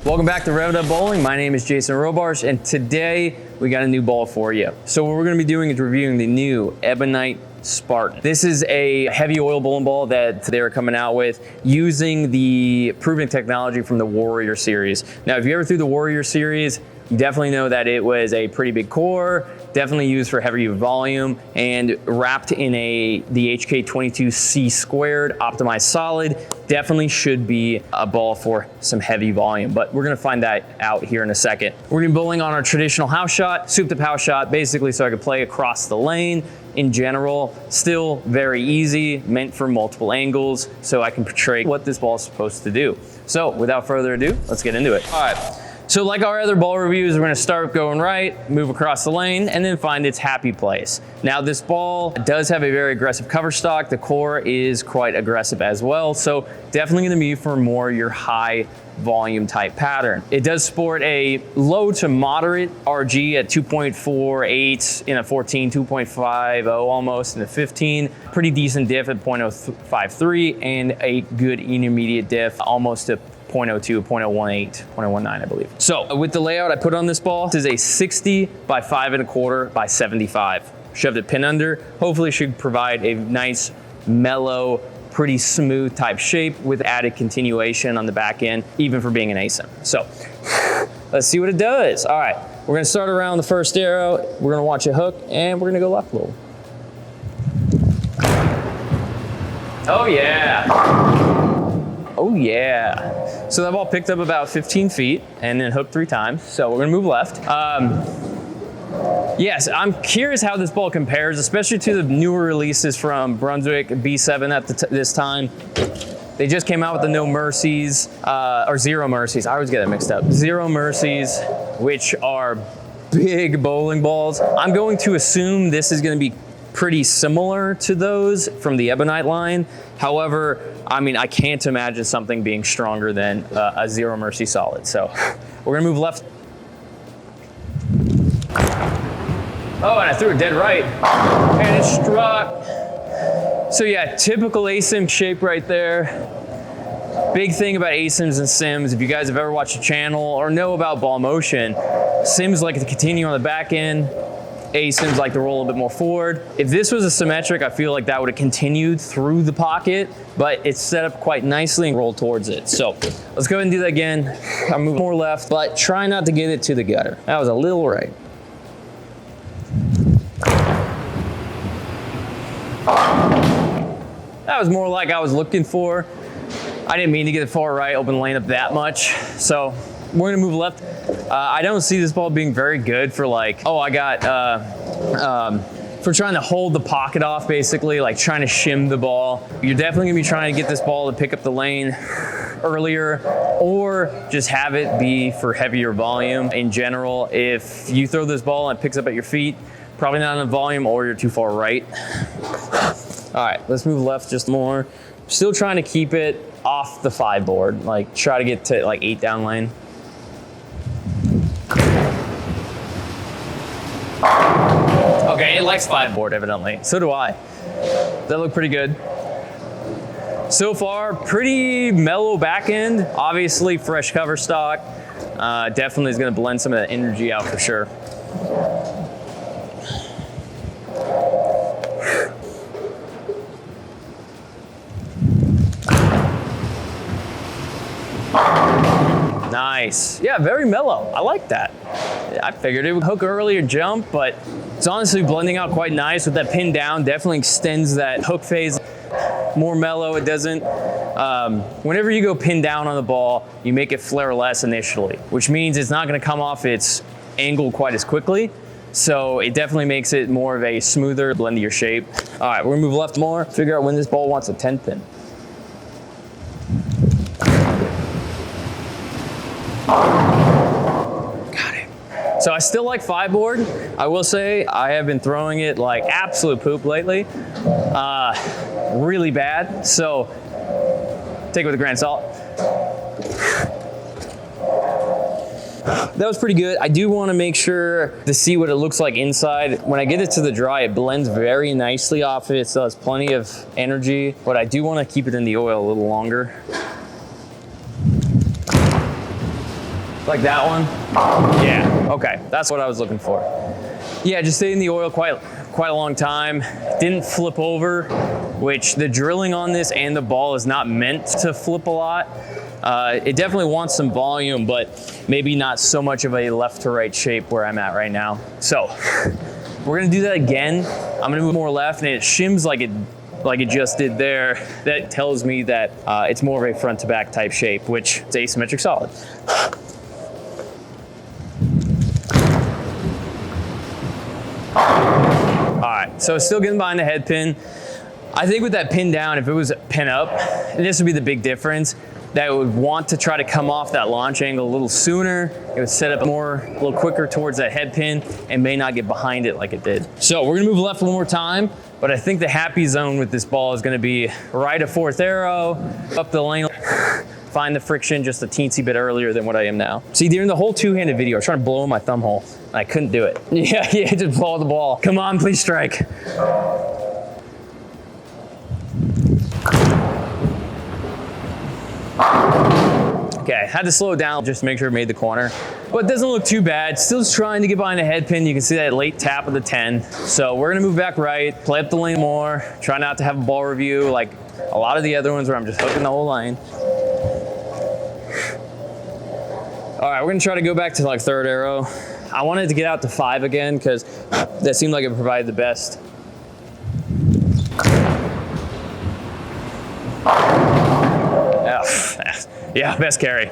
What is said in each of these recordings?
Welcome back to Revved Up Bowling. My name is Jayson Robarge, and today we got a new ball for you. So what we're gonna be doing is reviewing the new Ebonite Spartan. This is a heavy oil bowling ball that they're coming out with using the proven technology from the Warrior series. Now, if you ever threw the Warrior series, you definitely know that it was a pretty big core, definitely used for heavy volume, and wrapped in the HC22 C² Optimized Solid. Definitely should be a ball for some heavy volume, but we're gonna find that out here in a second. We're gonna be bowling on our traditional house shot, souped up house shot, basically so I could play across the lane. In general, still very easy, meant for multiple angles, so I can portray what this ball is supposed to do. So without further ado, let's get into it. All right. So like our other ball reviews, we're gonna start going right, move across the lane, and then find its happy place. Now this ball does have a very aggressive cover stock. The core is quite aggressive as well. So definitely gonna be for more your high volume type pattern. It does sport a low to moderate RG at 2.48 in a 14, 2.50 almost in a 15. Pretty decent diff at 0.053 and a good intermediate diff almost a 0.02, 0.018, 0.019, I believe. So with the layout I put on this ball, this is a 60 by 5.25 by 75. Shoved it pin under. Hopefully should provide a nice, mellow, pretty smooth type shape with added continuation on the back end, even for being an Asym. So let's see what it does. All right, we're gonna start around the first arrow. We're gonna watch it hook and we're gonna go left a little. Oh yeah. Oh yeah. So that ball picked up about 15 feet and then hooked 3 times. So we're gonna move left. Yes, I'm curious how this ball compares, especially to the newer releases from Brunswick B7 at this time. They just came out with the No Mercies, or Zero Mercies. I always get that mixed up. Zero Mercies, which are big bowling balls. I'm going to assume this is gonna be pretty similar to those from the Ebonite line. However, I mean, I can't imagine something being stronger than a Zero Mercy Solid. So we're gonna move left. Oh, and I threw it dead right, and it struck. So yeah, typical Asym shape right there. Big thing about Asyms and Sims, if you guys have ever watched the channel or know about ball motion, Sims like to continue on the back end, Asyms like to roll a little bit more forward. If this was asymmetric, I feel like that would have continued through the pocket, but it's set up quite nicely and rolled towards it. So let's go ahead and do that again. I'm moving more left, but try not to get it to the gutter. That was a little right. That was more like I was looking for. I didn't mean to get it far right, open the lane up that much. So we're gonna move left. I don't see this ball being very good for like, oh, I got, for trying to hold the pocket off basically, like trying to shim the ball. You're definitely gonna be trying to get this ball to pick up the lane earlier, or just have it be for heavier volume in general. If you throw this ball and it picks up at your feet, probably not enough volume or you're too far right. All right, let's move left just more. Still trying to keep it off the 5 board, like try to get to like 8 down lane. Okay, it likes 5 board evidently. So do I. That looked pretty good. So far, pretty mellow back end. Obviously fresh cover stock. Definitely is gonna blend some of that energy out for sure. Nice. Yeah, very mellow. I like that. I figured it would hook earlier jump, but it's honestly blending out quite nice with that pin down. Definitely extends that hook phase. More mellow, it doesn't. Whenever you go pin down on the ball, you make it flare less initially, which means it's not gonna come off its angle quite as quickly. So it definitely makes it more of a smoother blend of your shape. All right, we're gonna move left more, figure out when this ball wants a 10 pin. Got it. So I still like 5 board. I will say I have been throwing it like absolute poop lately. Really bad. So take it with a grain of salt. That was pretty good. I do want to make sure to see what it looks like inside. When I get it to the dry, it blends very nicely off it. It still has plenty of energy, but I do want to keep it in the oil a little longer. Like that one? Yeah, okay, that's what I was looking for. Yeah, just stayed in the oil quite a long time. Didn't flip over, which the drilling on this and the ball is not meant to flip a lot. It definitely wants some volume, but maybe not so much of a left to right shape where I'm at right now. So we're gonna do that again. I'm gonna move more left, and it shims like it just did there. That tells me that it's more of a front to back type shape, which is asymmetric solid. All right, so still getting behind the head pin. I think with that pin down, if it was pin up, this would be the big difference, that it would want to try to come off that launch angle a little sooner. It would set up a little quicker towards that head pin and may not get behind it like it did. So we're gonna move left one more time, but I think the happy zone with this ball is gonna be right of fourth arrow, up the lane, find the friction just a teensy bit earlier than what I am now. See, during the whole two-handed video, I was trying to blow in my thumb hole, and I couldn't do it. Yeah, just blow the ball. Come on, please strike. Okay, had to slow it down just to make sure it made the corner. But it doesn't look too bad. Still trying to get behind the head pin. You can see that late tap of the 10. So we're gonna move back right, play up the lane more, try not to have a ball review like a lot of the other ones where I'm just hooking the whole line. All right, we're gonna try to go back to like third arrow. I wanted to get out to 5 again because that seemed like it provided the best. Yeah, best carry.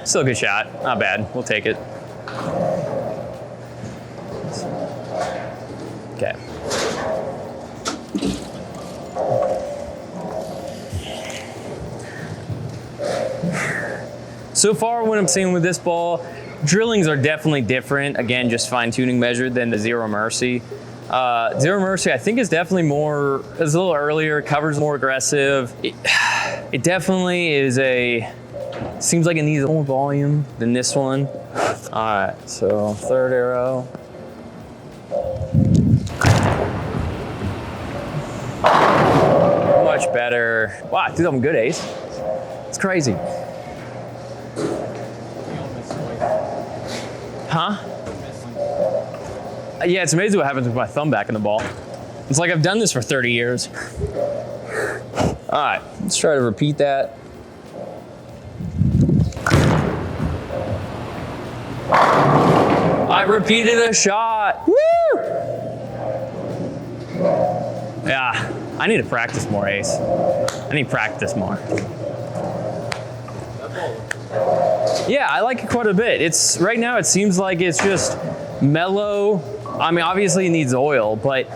Still a good shot, not bad, we'll take it. Okay. So far, what I'm seeing with this ball, drillings are definitely different. Again, just fine tuning measured than the Zero Mercy. Zero Mercy, I think is definitely more, it's a little earlier, covers more aggressive. It definitely is seems like it needs more volume than this one. All right, so third arrow. Much better. Wow, dude, I'm good, Ace. It's crazy. Huh? Yeah, it's amazing what happens with my thumb back in the ball. It's like I've done this for 30 years. All right, let's try to repeat that. I repeated a shot. Woo! Yeah, I need to practice more, Ace. I need to practice more. Yeah, I like it quite a bit. Right now it seems like it's just mellow. I mean, obviously it needs oil, but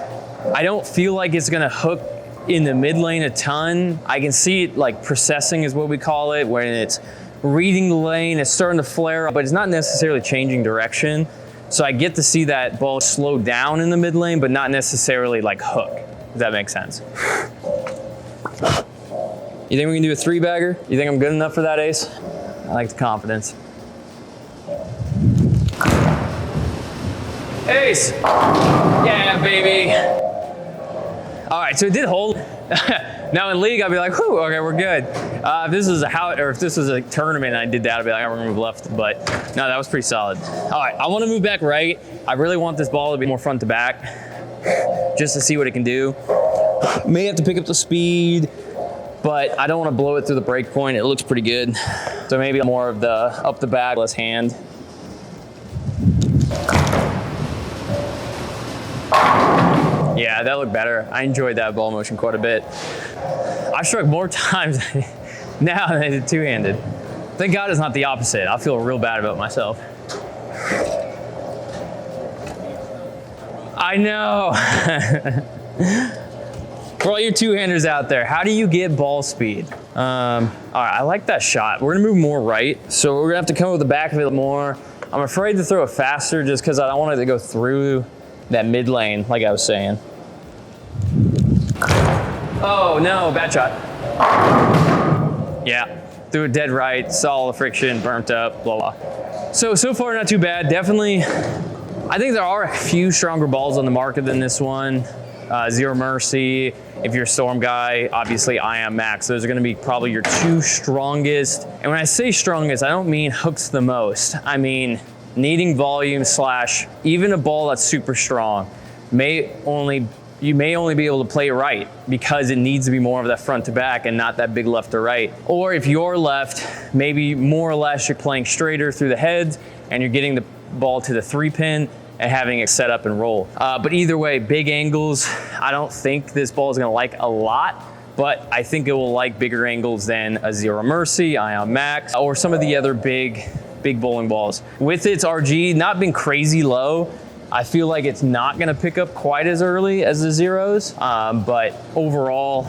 I don't feel like it's gonna hook in the mid lane a ton. I can see it like processing is what we call it, when it's reading the lane, it's starting to flare up, but it's not necessarily changing direction. So I get to see that ball slow down in the mid lane, but not necessarily like hook, if that makes sense. You think we can do a 3-bagger? You think I'm good enough for that, Ace? I like the confidence. Ace! Yeah, baby. All right, so it did hold. Now in league, I'd be like, whew, okay, we're good. If this was if this was a tournament and I did that, I'd be like, we're gonna move left, but no, that was pretty solid. All right, I wanna move back right. I really want this ball to be more front to back, just to see what it can do. May have to pick up the speed, but I don't wanna blow it through the break point. It looks pretty good. So maybe more of the up the back, less hand. Yeah, that looked better. I enjoyed that ball motion quite a bit. I struck more times now than I did two-handed. Thank God it's not the opposite. I feel real bad about myself. I know. For all you two-handers out there, how do you get ball speed? All right, I like that shot. We're gonna move more right, so we're gonna have to come with the back of it more. I'm afraid to throw it faster just because I don't want it to go through that mid lane, like I was saying. Oh no, bad shot. Yeah, threw it dead right, saw all the friction, burnt up, blah, blah. So far not too bad. Definitely, I think there are a few stronger balls on the market than this one. Zero Mercy. If you're a Storm guy, obviously Ion Max. Those are gonna be probably your two strongest. And when I say strongest, I don't mean hooks the most. I mean needing volume slash even a ball that's super strong you may only be able to play right because it needs to be more of that front to back and not that big left to right. Or if you're left, maybe more or less you're playing straighter through the heads and you're getting the ball to the 3-pin and having it set up and roll. But either way, big angles, I don't think this ball is gonna like a lot, but I think it will like bigger angles than a Zero Mercy, Ion Max, or some of the other big bowling balls. With its RG not being crazy low, I feel like it's not gonna pick up quite as early as the Zeros, but overall,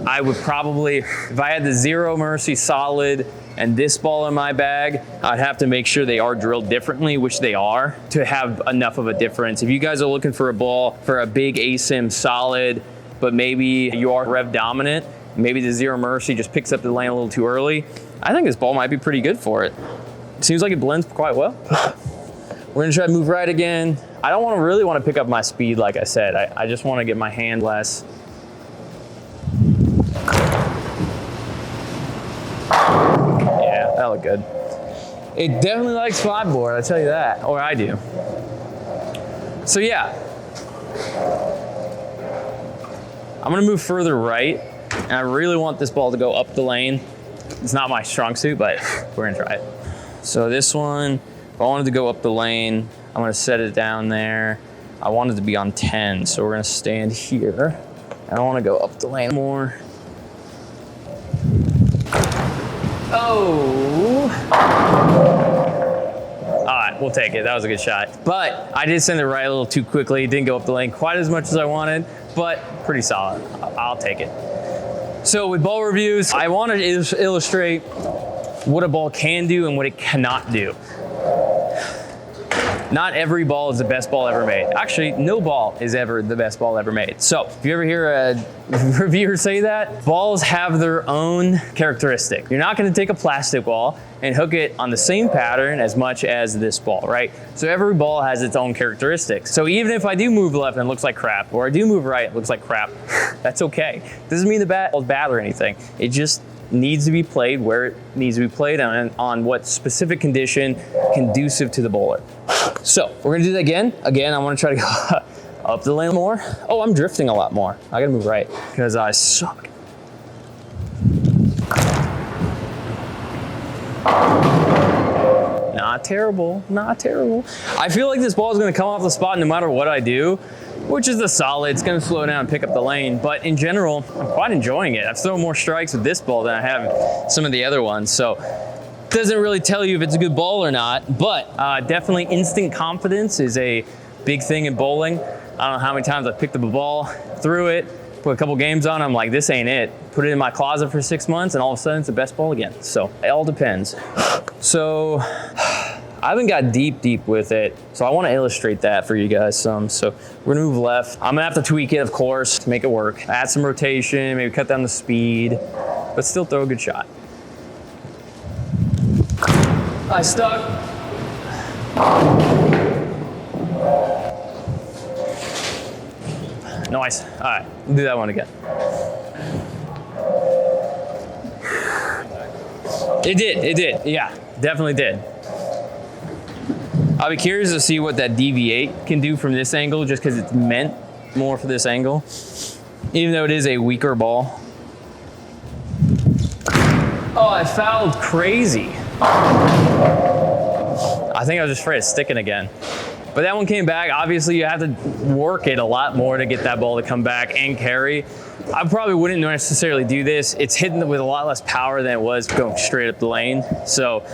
I would probably, if I had the Zero Mercy Solid and this ball in my bag, I'd have to make sure they are drilled differently, which they are, to have enough of a difference. If you guys are looking for a ball for a big Asym Solid, but maybe you are rev-dominant, maybe the Zero Mercy just picks up the lane a little too early, I think this ball might be pretty good for it. Seems like it blends quite well. We're gonna try to move right again. I don't really want to pick up my speed, like I said. I just want to get my hand less. Yeah, that looked good. It definitely likes five board, I tell you that, or I do. So yeah, I'm gonna move further right, and I really want this ball to go up the lane. It's not my strong suit, but we're gonna try it. So this one, if I wanted to go up the lane, I'm gonna set it down there. I want it to be on 10, so we're gonna stand here. I wanna go up the lane more. Oh. All right, we'll take it. That was a good shot. But I did send it right a little too quickly. It didn't go up the lane quite as much as I wanted, but pretty solid. I'll take it. So with ball reviews, I wanted to illustrate what a ball can do and what it cannot do. Not every ball is the best ball ever made. Actually, no ball is ever the best ball ever made. So if you ever hear a reviewer say that, balls have their own characteristic. You're not gonna take a plastic ball and hook it on the same pattern as much as this ball, right? So every ball has its own characteristics. So even if I do move left and it looks like crap, or I do move right, it looks like crap, that's okay. Doesn't mean the ball's bad or anything. It just needs to be played where it needs to be played on what specific condition conducive to the bowler. So we're gonna do that again. Again, I wanna try to go up the lane more. Oh, I'm drifting a lot more. I gotta move right because I suck. Not terrible, not terrible. I feel like this ball is gonna come off the spot no matter what I do, which is the solid. It's gonna slow down and pick up the lane. But in general, I'm quite enjoying it. I've thrown more strikes with this ball than I have some of the other ones. So doesn't really tell you if it's a good ball or not, but definitely instant confidence is a big thing in bowling. I don't know how many times I've picked up a ball, threw it, put a couple games on, I'm like, this ain't it. Put it in my closet for 6 months and all of a sudden it's the best ball again. So it all depends. So I haven't got deep with it, so I wanna illustrate that for you guys some. So we're gonna move left. I'm gonna have to tweak it, of course, to make it work. Add some rotation, maybe cut down the speed, but still throw a good shot. I stuck. Nice. All right, we'll do that one again. It did. Yeah, definitely did. I'll be curious to see what that deviate can do from this angle, just because it's meant more for this angle, even though it is a weaker ball. Oh, I fouled crazy. I think I was just afraid of sticking again. But that one came back. Obviously, you have to work it a lot more to get that ball to come back and carry. I probably wouldn't necessarily do this. It's hitting with a lot less power than it was going straight up the lane. So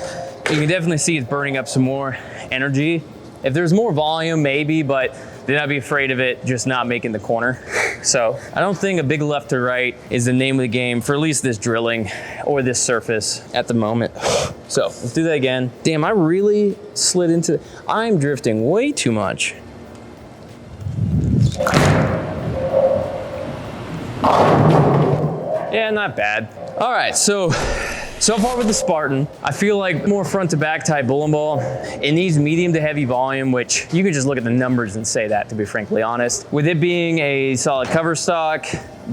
you can definitely see it's burning up some more energy. If there's more volume, maybe, but then I'd be afraid of it just not making the corner. So I don't think a big left to right is the name of the game for at least this drilling or this surface at the moment. So let's do that again. Damn, I really slid into, I'm drifting way too much. Yeah, not bad. All right, so So far with the Spartan, I feel like more front to back type bowling ball. It needs medium to heavy volume, which you can just look at the numbers and say that, to be frankly honest. With it being a solid cover stock,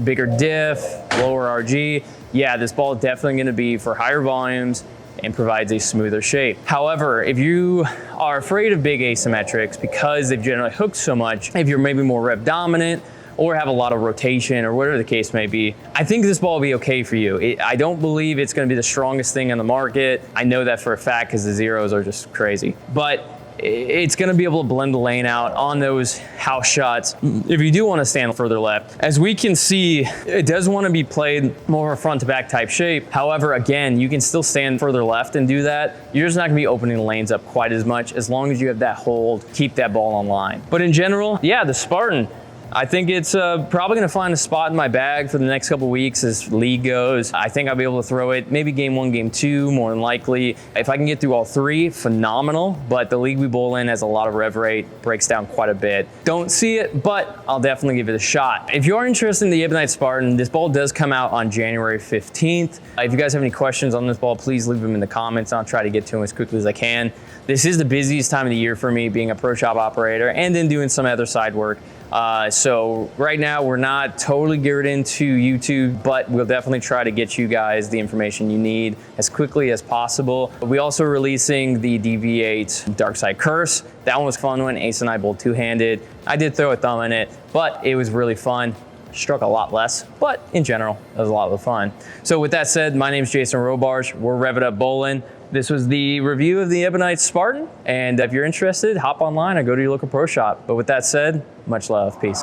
bigger diff, lower RG, yeah, this ball is definitely gonna be for higher volumes and provides a smoother shape. However, if you are afraid of big asymmetrics because they've generally hooked so much, if you're maybe more rev dominant or have a lot of rotation or whatever the case may be, I think this ball will be okay for you. I don't believe it's gonna be the strongest thing on the market. I know that for a fact because the zeros are just crazy. But it's gonna be able to blend the lane out on those house shots if you do wanna stand further left. As we can see, it does wanna be played more of a front to back type shape. However, again, you can still stand further left and do that. You're just not gonna be opening the lanes up quite as much as long as you have that hold, keep that ball on line. But in general, yeah, the Spartan, I think it's probably gonna find a spot in my bag for the next couple weeks as league goes. I think I'll be able to throw it maybe game 1, game 2, more than likely. If I can get through all 3, phenomenal, but the league we bowl in has a lot of rev rate, breaks down quite a bit. Don't see it, but I'll definitely give it a shot. If you are interested in the Ebonite Spartan, this ball does come out on January 15th. If you guys have any questions on this ball, please leave them in the comments. I'll try to get to them as quickly as I can. This is the busiest time of the year for me, being a pro shop operator and then doing some other side work. So right now we're not totally geared into YouTube, but we'll definitely try to get you guys the information you need as quickly as possible. We also releasing the DV8 Dark Side Curse. That one was a fun one. Ace and I bowled two-handed. I did throw a thumb in it, but it was really fun. Struck a lot less, but in general, it was a lot of fun. So with that said, my name is Jayson Robarge. We're Rev It Up Bowling. This was the review of the Ebonite Spartan. And if you're interested, hop online or go to your local pro shop. But with that said, much love, peace.